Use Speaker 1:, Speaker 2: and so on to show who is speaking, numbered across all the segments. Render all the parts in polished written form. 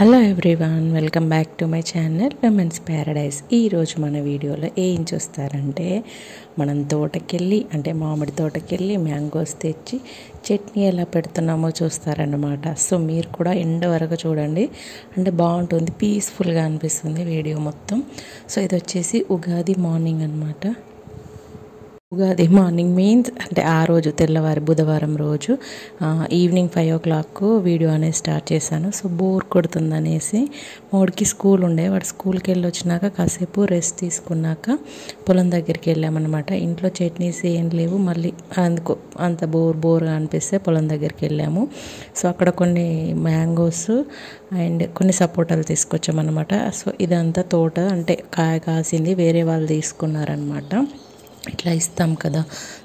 Speaker 1: Hello everyone, welcome back to my channel women's Paradise. ఈరోజు మన వీడియోలో ఏం చూస్తారంటే, మనం తోటకెళ్ళి అంటే మామిడి తోటకెళ్ళి మ్యాంగోస్ తెచ్చి చట్నీ ఎలా పెడుతున్నామో చూస్తారన్నమాట. సో మీరు కూడా ఎండ్ వరకు చూడండి, అంటే బాగుంటుంది, పీస్ఫుల్గా అనిపిస్తుంది వీడియో మొత్తం. సో ఇది వచ్చేసి ఉగాది మార్నింగ్ అన్నమాట. ఉగాది మార్నింగ్ మీన్స్ అంటే ఆ రోజు తెల్లవారి బుధవారం రోజు ఈవినింగ్ 5 o'clock వీడియో అనేది స్టార్ట్ చేశాను. సో బోర్ కొడుతుందనేసి వాడికి స్కూల్ ఉండే, వాడు స్కూల్కి వెళ్ళి వచ్చినాక కాసేపు రెస్ట్ తీసుకున్నాక పొలం దగ్గరికి వెళ్ళామన్నమాట. ఇంట్లో చట్నీస్ ఏం లేవు, మళ్ళీ అంత బోర్గా అనిపిస్తే పొలం దగ్గరికి వెళ్ళాము. సో అక్కడ కొన్ని మ్యాంగోస్ అండ్ కొన్ని సపోటాలు తీసుకొచ్చామన్నమాట. సో ఇదంతా తోట అంటే కాయ కాసింది, వేరే వాళ్ళు తీసుకున్నారనమాట. ఇట్లా ఇస్తాం కదా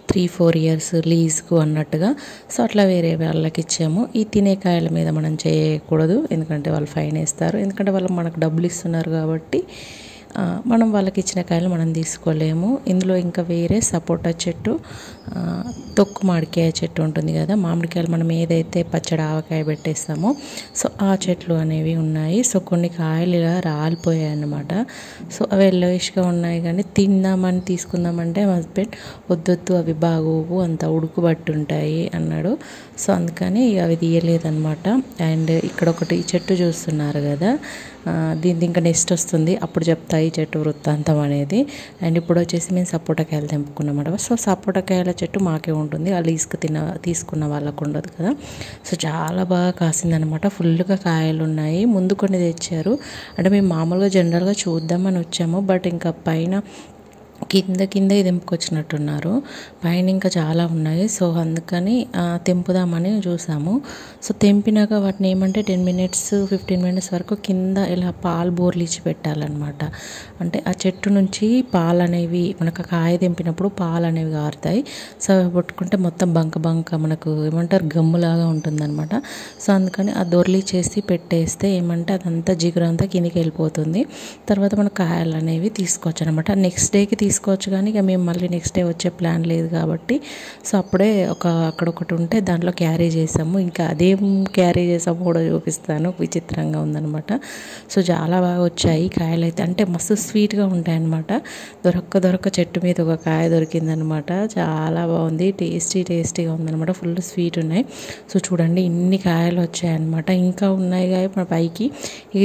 Speaker 1: 3-4 years లీజ్కు అన్నట్టుగా. సో అట్లా వేరే వాళ్ళకి ఇచ్చాము. ఈ తినే కాయల మీద మనం చేయకూడదు, ఎందుకంటే వాళ్ళు ఫైన్ వేస్తారు. ఎందుకంటే వాళ్ళు మనకు డబ్బులు ఇస్తున్నారు కాబట్టి మనం వాళ్ళకి ఇచ్చిన కాయలు మనం తీసుకోలేము. ఇందులో ఇంకా వేరే సపోటా చెట్టు, తొక్కు మామిడికాయ చెట్టు ఉంటుంది కదా, మామిడికాయలు మనం ఏదైతే పచ్చడి ఆవకాయ పెట్టేస్తామో సో ఆ చెట్లు అనేవి ఉన్నాయి. సో కొన్ని కాయలు ఇలా రాలిపోయాయి అన్నమాట. సో అవి ఎల్లోయిష్గా ఉన్నాయి, కానీ తిందామని తీసుకుందామంటే మా హస్బెండ్ వద్దొద్దు అవి బాగోవు, అంత ఉడుకుబట్టి ఉంటాయి అన్నాడు. సో అందుకని అవి తీయలేదన్నమాట. అండ్ ఇక్కడ ఒకటి చెట్టు చూస్తున్నారు కదా, దీనికి ఇంకా నెక్స్ట్ వస్తుంది, అప్పుడు చెప్తా ఈ చెట్టు వృత్తాంతం అనేది. అండ్ ఇప్పుడు వచ్చేసి మేము సపోటాకాయలు తెంపుకున్నామన్నమాట. సో సపోటాకాయల చెట్టు మాకే ఉంటుంది, ఆ లీజ్కి తీసుకున్న వాళ్ళకు ఉండదు కదా. సో చాలా బాగా కాసిందనమాట, ఫుల్గా కాయలు ఉన్నాయి. ముందు కొన్ని తెచ్చారు, అంటే మేము మామూలుగా జనరల్గా చూద్దామని వచ్చాము, బట్ ఇంకా పైన కింద తెంపుకొచ్చినట్టున్నారు, పైన ఇంకా చాలా ఉన్నాయి. సో అందుకని తెంపుదామని చూసాము. సో తెంపినాక వాటిని ఏమంటే 10 minutes 15 minutes వరకు కింద ఇలా పాలు బోర్లు ఇచ్చి పెట్టాలన్నమాట. అంటే ఆ చెట్టు నుంచి పాలు అనేవి మనకు కాయ తెంపినప్పుడు పాలు అనేవి కారుతాయి. సో అవి పట్టుకుంటే మొత్తం బంక మనకు ఏమంటారు గమ్ములాగా ఉంటుందన్నమాట. సో అందుకని ఆ దొర్లి చేసి పెట్టేస్తే ఏమంటే అదంతా జిగురు అంతా కిందికి వెళ్ళిపోతుంది. తర్వాత మన కాయలు అనేవి తీసుకోవచ్చు అనమాట. నెక్స్ట్ డేకి తీసుకోవచ్చు, కానీ ఇక మేము మళ్ళీ నెక్స్ట్ డే వచ్చే ప్లాన్ లేదు కాబట్టి సో అప్పుడే అక్కడ ఒకటి ఉంటే దాంట్లో క్యారీ చేసాము. ఇంకా అదేం క్యారీ చేసాము కూడా చూపిస్తాను, విచిత్రంగా ఉందన్నమాట. సో చాలా బాగా వచ్చాయి కాయలు అయితే, అంటే మస్తు స్వీట్గా ఉంటాయన్నమాట. దొరక్క చెట్టు మీద ఒక కాయ దొరికిందనమాట, చాలా బాగుంది, టేస్టీగా ఉందన్నమాట, ఫుల్ స్వీట్ ఉన్నాయి. సో చూడండి ఇన్ని కాయలు వచ్చాయన్నమాట, ఇంకా ఉన్నాయి కానీ మన పైకి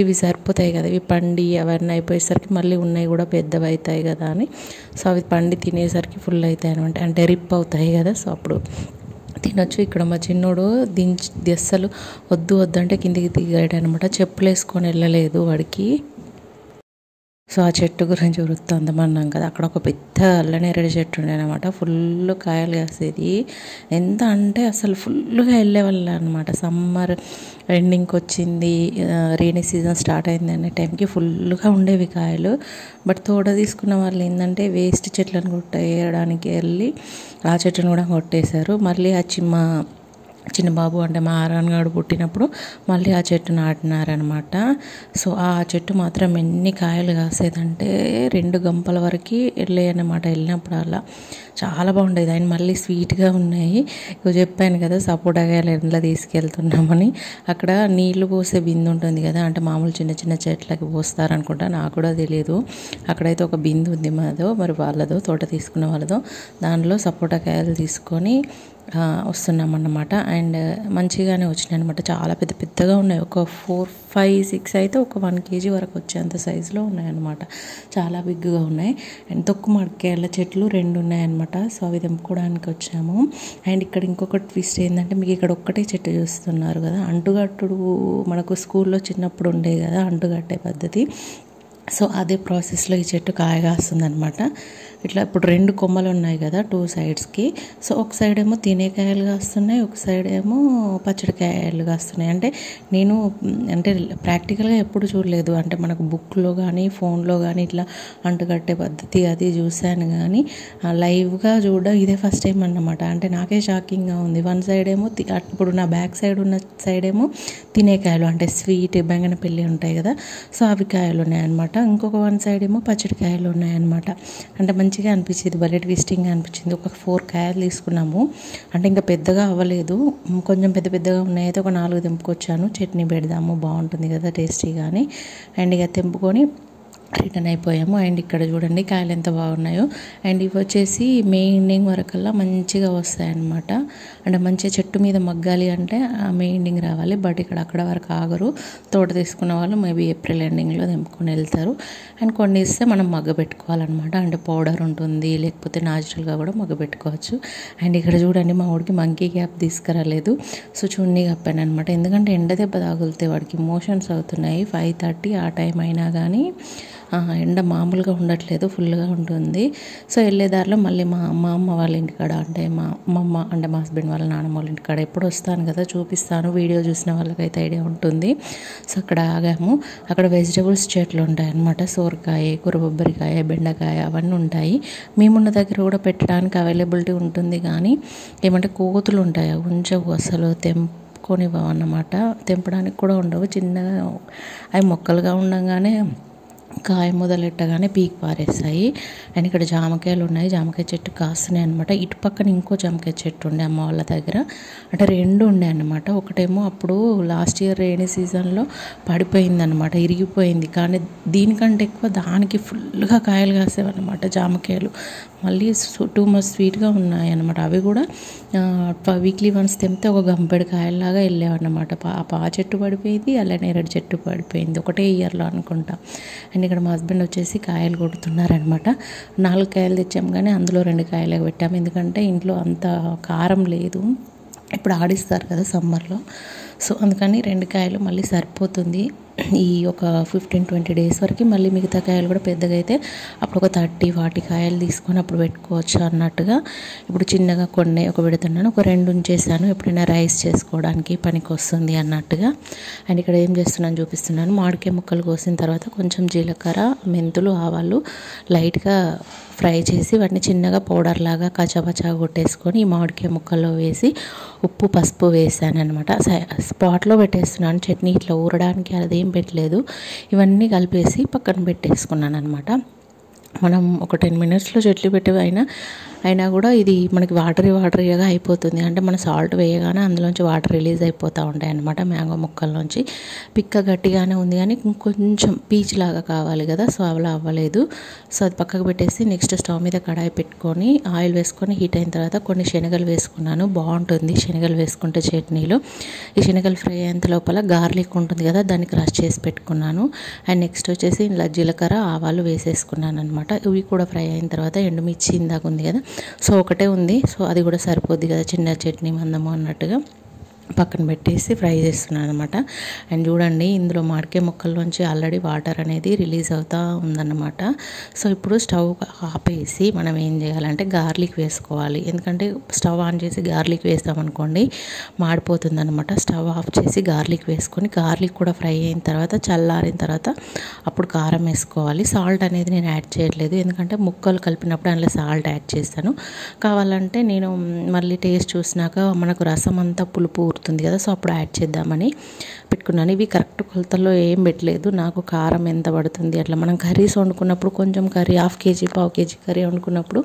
Speaker 1: ఇవి సరిపోతాయి కదా, ఇవి పండి అవన్నీ అయిపోయేసరికి మళ్ళీ ఉన్నాయి కూడా పెద్దవి అవుతాయి కదా అని. సో అవి పండి తినేసరికి ఫుల్ అవుతాయి అనమాట, అంటే రిప్ అవుతాయి కదా, సో అప్పుడు తినొచ్చు. ఇక్కడ మా చిన్నోడు అస్సలు వద్దు అంటే కిందికి దిగాడు అనమాట, చెప్పులు వేసుకొని వెళ్ళలేదు వాడికి. సో ఆ చెట్టు గురించి వృత్తాంతం అన్నాం కదా, అక్కడ ఒక పెద్ద అల్లనేరేడు చెట్టు ఉండే అనమాట, ఫుల్ కాయలు కాసేది. ఎంత అంటే అసలు ఫుల్గా వెళ్ళేవాళ్ళు అనమాట. సమ్మర్ ఎండింగ్కి వచ్చింది, రైనీ సీజన్ స్టార్ట్ అయింది అనే టైంకి ఫుల్గా ఉండేవి కాయలు. బట్ తోట తీసుకున్న వాళ్ళు ఏంటంటే వేస్ట్ చెట్లను కొట్టేయడానికి వెళ్ళి ఆ చెట్టును కూడా కొట్టేశారు. మళ్ళీ ఆ చిన్న బాబు అంటే మా ఆరాన్గాడు పుట్టినప్పుడు మళ్ళీ ఆ చెట్టు నాటినారనమాట. సో ఆ చెట్టు మాత్రం ఎన్ని కాయలు కాసేదంటే 2 గంపల వరకు వెళ్ళాయన్నమాట. వెళ్ళినప్పుడు అలా చాలా బాగుండేది. ఆయన మళ్ళీ స్వీట్గా ఉన్నాయి. ఇక చెప్పాను కదా సపోటా కాయలు ఎండ్లో తీసుకెళ్తున్నామని, అక్కడ నీళ్లు పోసే బిందు ఉంటుంది కదా, అంటే మామూలు చిన్న చెట్లకి పోస్తారనుకుంటా, నాకు కూడా తెలియదు. అక్కడైతే ఒక బిందు ఉంది మాదో, మరి వాళ్ళదో తోట తీసుకున్న వాళ్ళదో, దానిలో సపోటా కాయలు తీసుకొని వస్తున్నామన్నమాట. అండ్ మంచిగానే వచ్చినాయి అనమాట, చాలా పెద్దగా ఉన్నాయి. ఒక 4-5-6 అయితే ఒక 1 kg వరకు వచ్చేంత సైజులో ఉన్నాయన్నమాట, చాలా బిగ్గా ఉన్నాయి. అండ్ తొక్కు మామిడికాయల చెట్లు 2 ఉన్నాయన్నమాట. సో అవి తెంపుకోవడానికి వచ్చాము. అండ్ ఇక్కడ ఇంకొక ట్విస్ట్ ఏంటంటే, మీకు ఇక్కడ ఒక్కటే చెట్టు చూస్తున్నారు కదా, అంటుగట్టుడు మనకు స్కూల్లో చిన్నప్పుడు ఉండే కదా అంటుగట్టే పద్ధతి. సో అదే ప్రాసెస్లో ఈ చెట్టు కాయ కాస్తుందన్నమాట. ఇట్లా ఇప్పుడు 2 కొమ్మలు ఉన్నాయి కదా 2 sides. సో ఒక సైడ్ ఏమో తినే కాయలు కాస్తున్నాయి, ఒక సైడ్ ఏమో పచ్చడి కాయలు కాస్తున్నాయి. అంటే నేను ప్రాక్టికల్గా ఎప్పుడు చూడలేదు, అంటే మనకు బుక్లో కానీ ఫోన్లో కానీ ఇట్లా అంటుకట్టే పద్ధతి అది చూశాను, కానీ లైవ్గా చూడడం ఇదే ఫస్ట్ టైం అన్నమాట. అంటే నాకే షాకింగ్గా ఉంది. వన్ సైడ్ ఏమో ఇప్పుడు నా బ్యాక్ సైడ్ ఉన్న సైడ్ ఏమో తినే కాయలు, అంటే స్వీట్ బెంగనపల్లి ఉంటాయి కదా, సో అవి కాయలు ఉన్నాయన్నమాట. ఇంకొక వన్ సైడ్ ఏమో పచ్చడికాయలు ఉన్నాయన్నమాట. అంటే మంచిగా అనిపించింది, భలే ట్విస్టింగ్గా అనిపించింది. ఒక 4 కాయలు తీసుకున్నాము. అంటే ఇంకా పెద్దగా అవ్వలేదు, కొంచెం పెద్ద పెద్దగా ఉన్నాయి. అయితే ఒక 4 తెంపుకొచ్చాను. చట్నీ పెడదాము బాగుంటుంది కదా టేస్టీగా అని. అండ్ ఇక తెంపుకొని రిటర్న్ అయిపోయాము. అండ్ ఇక్కడ చూడండి కాయలు ఎంత బాగున్నాయో. అండ్ ఇవి వచ్చేసి మే ఎండింగ్ వరకల్లా మంచిగా వస్తాయన్నమాట. అంటే మంచిగా చెట్టు మీద మగ్గాలి అంటే మే ఎండింగ్ రావాలి. బట్ ఇక్కడ అక్కడ వరకు ఆగరు. తోట తీసుకున్న వాళ్ళు మేబీ ఏప్రిల్ ఎండింగ్లో తెంపుకొని వెళ్తారు. అండ్ కొన్ని ఇస్తే మనం మగ్గ పెట్టుకోవాలన్నమాట. అంటే పౌడర్ ఉంటుంది, లేకపోతే న్యాచురల్గా కూడా మగ్గ పెట్టుకోవచ్చు. అండ్ ఇక్కడ చూడండి మా వాడికి మంకీ క్యాప్ తీసుకురాలేదు. సో చున్నీ కప్పాను అనమాట. ఎందుకంటే ఎండ దెబ్బ తాగులితే వాడికి మోషన్స్ అవుతున్నాయి. 5:30 ఆ టైం అయినా కానీ ఎండ మామూలుగా ఉండట్లేదు, ఫుల్గా ఉంటుంది. సో వెళ్ళేదారిలో మళ్ళీ మా అమ్మ వాళ్ళ ఇంటికాడ, అంటే మా అమ్మమ్మ అంటే మా హస్బెండ్ వాళ్ళ నాన్నమ్మ వాళ్ళ ఇంటికాడ ఎప్పుడు వస్తాను కదా చూపిస్తాను, వీడియో చూసిన వాళ్ళకైతే ఐడియా ఉంటుంది. సో అక్కడ ఆగాము. అక్కడ వెజిటబుల్స్ చెట్లు ఉంటాయి అన్నమాట. సోరకాయ, కూరబొబ్బరికాయ, బెండకాయ అవన్నీ ఉంటాయి. మేమున్న దగ్గర కూడా పెట్టడానికి అవైలబిలిటీ ఉంటుంది. కానీ ఏమంటే కోతులు ఉంటాయి, ఉంచవు అసలు, తెంపుకొనివ్వన్నమాట. తెంపడానికి కూడా ఉండవు. చిన్నగా అవి మొక్కలుగా ఉండగానే కాయ మొదలెట్టగానే పీకి పారేస్తాయి. అండ్ ఇక్కడ జామకాయలు ఉన్నాయి, జామకాయ చెట్టు కాస్తున్నాయి అనమాట. ఇటు పక్కన ఇంకో జామకాయ చెట్టు ఉండే అమ్మ వాళ్ళ దగ్గర, అంటే 2 ఉండే అనమాట. ఒకటేమో అప్పుడు లాస్ట్ ఇయర్ రైనీ సీజన్లో పడిపోయింది అనమాట, ఇరిగిపోయింది. కానీ దీనికంటే ఎక్కువ దానికి ఫుల్గా కాయలు కాసేవన్నమాట జామకాయలు. మళ్ళీ టూ మచ్ స్వీట్గా ఉన్నాయి అనమాట. అవి కూడా వీక్లీ వన్స్ తెంపితే ఒక గంపెడు కాయల్లాగా వెళ్ళేవన్నమాట. ఆ చెట్టు పడిపోయింది, అలానే 2 చెట్టు పడిపోయింది ఒకటే ఇయర్లో అనుకుంటా. అండ్ ఇక్కడ మా హస్బెండ్ వచ్చేసి కాయలు కొడుతున్నారనమాట. 4 కాయలు తెచ్చాం కానీ అందులో 2 కాయలు పెట్టాము. ఎందుకంటే ఇంట్లో అంత కారం లేదు, ఇప్పుడు ఆడిస్తారు కదా సమ్మర్లో. సో అందుకని 2 కాయలు మళ్ళీ సరిపోతుంది. ఈ ఒక 15-20 డేస్ వరకు మళ్ళీ మిగతా కాయలు కూడా పెద్దగా అయితే అప్పుడు ఒక 30-40 కాయలు తీసుకొని అప్పుడు పెట్టుకోవచ్చు అన్నట్టుగా. ఇప్పుడు చిన్నగా కొన్ని ఒక పెడుతున్నాను, ఒక 2 ఉంచేసాను, ఎప్పుడైనా రైస్ చేసుకోవడానికి పనికి వస్తుంది అన్నట్టుగా. అండ్ ఇక్కడ ఏం చేస్తున్నాను చూపిస్తున్నాను. మామిడికాయ ముక్కలు కోసిన తర్వాత కొంచెం జీలకర్ర, మెంతులు, ఆవాలు లైట్గా ఫ్రై చేసి వాటిని చిన్నగా పౌడర్ లాగా కచ్చాపచ్చా కొట్టేసుకొని ఈ మామిడికాయ ముక్కల్లో వేసి ఉప్పు పసుపు వేసాను అనమాట. స్పాట్లో పెట్టేస్తున్నాను, చట్నీ ఇట్లా ఊరడానికి అదేం పెట్టలేదు. ఇవన్నీ కలిపేసి పక్కన పెట్టేసుకున్నాను అనమాట. మనం ఒక 10 మినిట్స్లో చట్నీ పెట్టేవి అయినా కూడా ఇది మనకి వాటరీగా అయిపోతుంది. అంటే మన సాల్ట్ వేయగానే అందులోంచి వాటర్ రిలీజ్ అయిపోతూ ఉంటాయి అన్నమాట మ్యాంగో ముక్కల్లోంచి. పిక్క గట్టిగానే ఉంది కానీ ఇంకొంచెం పీచ్ లాగా కావాలి కదా, సో అలా అవ్వలేదు. సో అది పక్కకు పెట్టేసి నెక్స్ట్ స్టవ్ మీద కడాయి పెట్టుకొని ఆయిల్ వేసుకొని హీట్ అయిన తర్వాత కొన్ని శనగలు వేసుకున్నాను. బాగుంటుంది శనగలు వేసుకుంటే చట్నీలో. ఈ శనగలు ఫ్రై అయ్యేంత లోపల గార్లిక్ ఉంటుంది కదా, దాన్ని క్రష్ చేసి పెట్టుకున్నాను. అండ్ నెక్స్ట్ వచ్చేసి ఇలా జీలకర్ర, ఆవాలు వేసేసుకున్నాను అనమాట. ఇవి కూడా ఫ్రై అయిన తర్వాత ఎండుమిర్చి ఇందాక ఉంది కదా, సో ఒకటే ఉంది, సో అది కూడా సరిపోద్ది కదా చిన్న చట్నీ మందము అన్నట్టుగా పక్కన పెట్టేసి ఫ్రై చేస్తున్నాను అనమాట. అండ్ చూడండి ఇందులో మామిడికాయ ముక్కల్లోంచి ఆల్రెడీ వాటర్ అనేది రిలీజ్ అవుతూ ఉందన్నమాట. సో ఇప్పుడు స్టవ్ ఆపేసి మనం ఏం చేయాలంటే గార్లిక్ వేసుకోవాలి. ఎందుకంటే స్టవ్ ఆన్ చేసి గార్లిక్ వేస్తామనుకోండి మాడిపోతుంది అనమాట. స్టవ్ ఆఫ్ చేసి గార్లిక్ వేసుకొని గార్లిక్ కూడా ఫ్రై అయిన తర్వాత చల్లారిన తర్వాత అప్పుడు కారం వేసుకోవాలి. సాల్ట్ అనేది నేను యాడ్ చేయట్లేదు, ఎందుకంటే ముక్కలు కలిపినప్పుడు అందులో సాల్ట్ యాడ్ చేస్తాను. కావాలంటే నేను మళ్ళీ టేస్ట్ చూసినాక మనకు రసం అంతా పులుపు ఊరుతుంది కదా, సో అప్పుడు యాడ్ చేద్దామని పెట్టుకున్నాను. ఇవి కరెక్ట్ కొలతల్లో ఏం పెట్టలేదు, నాకు కారం ఎంత పడుతుంది అట్లా. మనం కర్రీస్ వండుకున్నప్పుడు కొంచెం కర్రీ 1/2 కేజీ 1/4 కేజీ కర్రీ వండుకున్నప్పుడు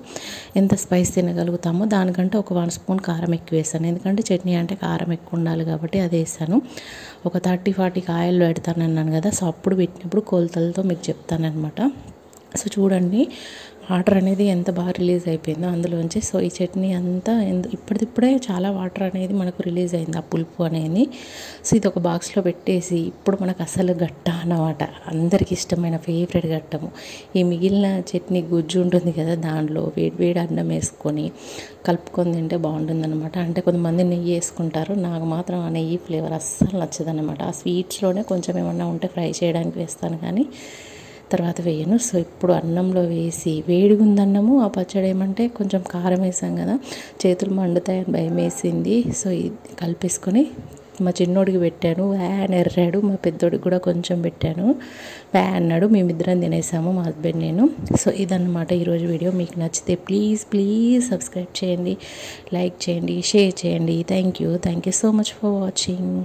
Speaker 1: ఎంత స్పైస్ తినగలుగుతామో దానికంటే ఒక 1 స్పూన్ కారం ఎక్కువ వేసాను. ఎందుకంటే చట్నీ అంటే కారం ఎక్కువ ఉండాలి కాబట్టి అది వేసాను. ఒక 30-40 కాయలు పెడతానన్నాను కదా, సో అప్పుడు పెట్టినప్పుడు కొలతలతో మీకు చెప్తానమాట. సో చూడండి వాటర్ అనేది ఎంత బాగా రిలీజ్ అయిపోయిందో అందులోంచి. సో ఈ చట్నీ అంతా ఇప్పుడే చాలా వాటర్ అనేది మనకు రిలీజ్ అయింది, ఆ పులుపు అనేది. సో ఇది ఒక బాక్స్లో పెట్టేసి ఇప్పుడు మనకు అసలు గట్ట అన్నమాట, అందరికి ఇష్టమైన ఫేవరెట్ గట్టము. ఈ మిగిలిన చట్నీ గుజ్జు ఉంటుంది కదా, దాంట్లో వేడి అన్నం వేసుకొని కలుపుకొని తింటే బాగుంటుంది అనమాట. అంటే కొంతమంది నెయ్యి వేసుకుంటారు, నాకు మాత్రం ఆ నెయ్యి ఫ్లేవర్ అస్సలు నచ్చదనమాట. ఆ స్వీట్స్లోనే కొంచెం ఏమన్నా ఉంటే ఫ్రై చేయడానికి వేస్తాను కానీ తర్వాత వేయను. సో ఇప్పుడు అన్నంలో వేసి వేడిగా ఉంది అన్నము, ఆ పచ్చడి ఏమంటే కొంచెం కారం వేసాం కదా, చేతులు మండుతాయని భయం వేసింది. సో ఇది కలిపేసుకొని మా చిన్నోడికి పెట్టాను, వ్యాన్ ఎర్రాడు. మా పెద్దోడికి కూడా కొంచెం పెట్టాను, వ్యాన్ అన్నాడు. మేమిద్దరం తినేసాము, మా హస్బెండ్ నేను. సో ఇదన్నమాట ఈరోజు వీడియో. మీకు నచ్చితే ప్లీజ్ సబ్స్క్రైబ్ చేయండి, లైక్ చేయండి, షేర్ చేయండి. Thank you so much for watching.